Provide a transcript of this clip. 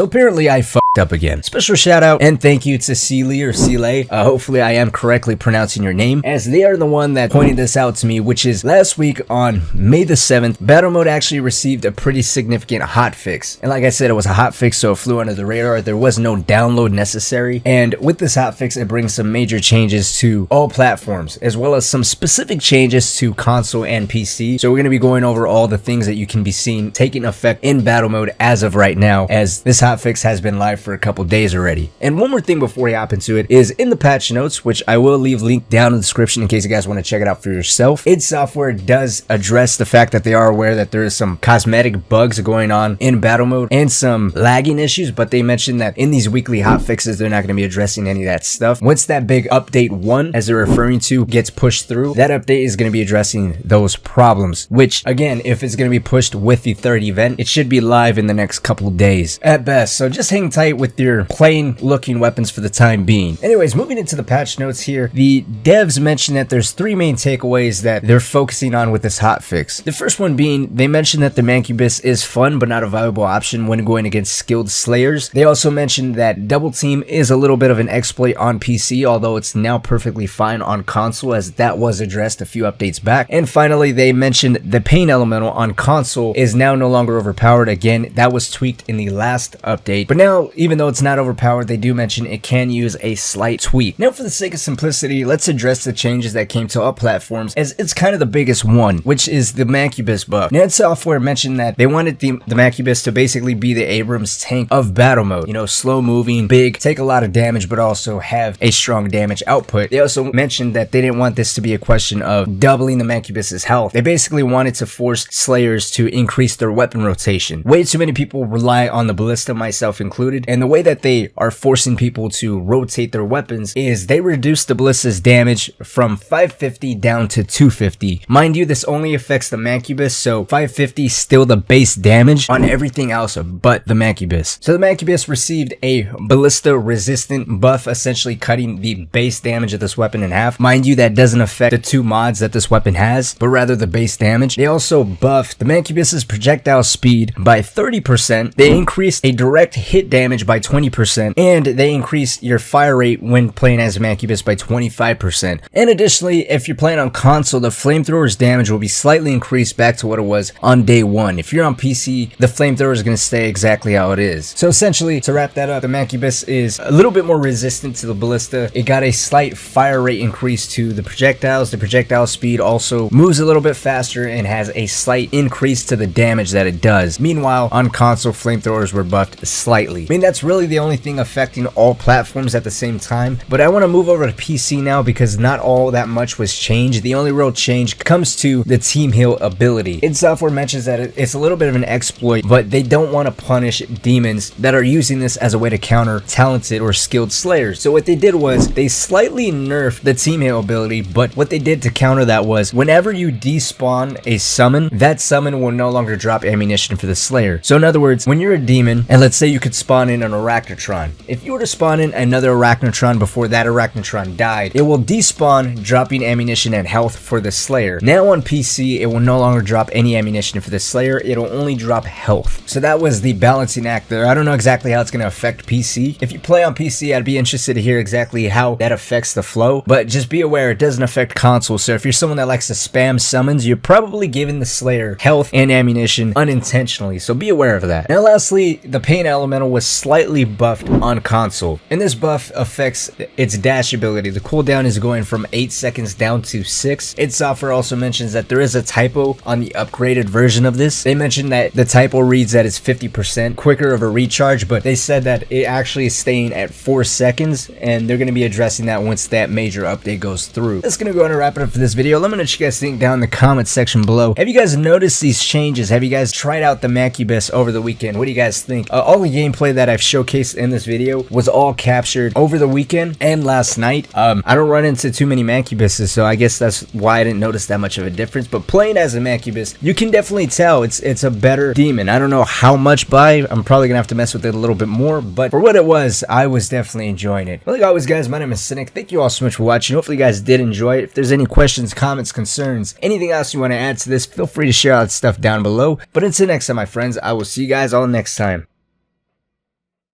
So apparently I fucked up again. Special shout out and thank you to Sealy or Sealay. Hopefully I am correctly pronouncing your name, as they are the one that pointed this out to me, which is last week on May the 7th, Battlemode actually received a pretty significant hotfix. And like I said, it was a hotfix, so it flew under the radar. There was no download necessary. And with this hotfix, it brings some major changes to all platforms, as well as some specific changes to console and PC. So we're going to be going over all the things that you can be seeing taking effect in Battlemode as of right now, as this hotfix has been live for a couple days already. And one more thing before we hop into it is in the patch notes, which I will leave linked down in the description in case you guys want to check it out for yourself. id Software does address the fact that they are aware that there is some cosmetic bugs going on in Battlemode and some lagging issues, but they mentioned that in these weekly hotfixes, they're not going to be addressing any of that stuff. Once that big update 1, as they're referring to, gets pushed through, that update is going to be addressing those problems, which again, if it's going to be pushed with the third event, it should be live in the next couple days at best. So just hang tight with your plain looking weapons for the time being. Anyways, moving into the patch notes here, the devs mentioned that there's 3 main takeaways that they're focusing on with this hotfix. The first one being, they mentioned that the Mancubus is fun but not a viable option when going against skilled slayers. They also mentioned that double team is a little bit of an exploit on PC, although it's now perfectly fine on console, as that was addressed a few updates back. And finally, they mentioned the pain elemental on console is now no longer overpowered. Again, that was tweaked in the last update, but now, even though it's not overpowered, they do mention it can use a slight tweak. Now, for the sake of simplicity, let's address the changes that came to all platforms, as it's kind of the biggest one, which is the Mancubus buff. id Software mentioned that they wanted the Mancubus to basically be the Abrams tank of Battlemode. You know, slow moving, big, take a lot of damage, but also have a strong damage output. They also mentioned that they didn't want this to be a question of doubling the Mancubus's health. They basically wanted to force slayers to increase their weapon rotation. Way too many people rely on the ballista, myself included, and the way that they are forcing people to rotate their weapons is they reduce the ballista's damage from 550 down to 250. Mind you, this only affects the Mancubus, so 550 is still the base damage on everything else but the Mancubus. So the Mancubus received a ballista resistant buff, essentially cutting the base damage of this weapon in half. Mind you, that doesn't affect the 2 mods that this weapon has, but rather the base damage. They also buffed the Mancubus's projectile speed by 30%. They increased a direct hit damage by 20%, and they increased your fire rate when playing as a Mancubus by 25%. And additionally, if you're playing on console, the flamethrower's damage will be slightly increased back to what it was on day 1. If you're on PC, the flamethrower is going to stay exactly how it is. So essentially, to wrap that up, the Mancubus is a little bit more resistant to the ballista. It got a slight fire rate increase to the projectiles. The projectile speed also moves a little bit faster and has a slight increase to the damage that it does. Meanwhile, on console, flamethrowers were buffed slightly. I mean, that's really the only thing affecting all platforms at the same time. But I want to move over to PC now, because not all that much was changed. The only real change comes to the team heal ability. id Software mentions that it's a little bit of an exploit, but they don't want to punish demons that are using this as a way to counter talented or skilled slayers. So what they did was they slightly nerfed the team heal ability, but what they did to counter that was whenever you despawn a summon, that summon will no longer drop ammunition for the slayer. So in other words, when you're a demon, and let's say you could spawn in an Arachnotron, if you were to spawn in another Arachnotron before that Arachnotron died, it will despawn, dropping ammunition and health for the slayer. Now on PC, it will no longer drop any ammunition for the slayer, it'll only drop health. So that was the balancing act there. I don't know exactly how it's going to affect PC. If you play on PC, I'd be interested to hear exactly how that affects the flow, but just be aware it doesn't affect console. So if you're someone that likes to spam summons, you're probably giving the slayer health and ammunition unintentionally, so be aware of that. Now lastly, the pain elemental was slightly buffed on console, and this buff affects its dash ability. The cooldown is going from 8 seconds down to 6. id Software also mentions that there is a typo on the upgraded version of this. They mentioned that the typo reads that it's 50% quicker of a recharge, but they said that it actually is staying at 4 seconds, and they're going to be addressing that once that major update goes through. That's going to go on and wrap it up for this video. Let me know what you guys think down in the comments section below. Have you guys noticed these changes? Have you guys tried out the Mancubus over the weekend? What do you guys think? All the gameplay that I've showcased in this video was all captured over the weekend and last night. I don't run into too many Mancubuses, so I guess that's why I didn't notice that much of a difference. But playing as a Mancubus, you can definitely tell it's a better demon. I don't know how much by. I'm probably gonna have to mess with it a little bit more, but for what it was, I was definitely enjoying it. Well, like always, guys, my name is Cynic. Thank you all so much for watching. Hopefully you guys did enjoy it. If there's any questions, comments, concerns, anything else you want to add to this, feel free to share all that stuff down below. But until next time, my friends, I will see you guys all next time.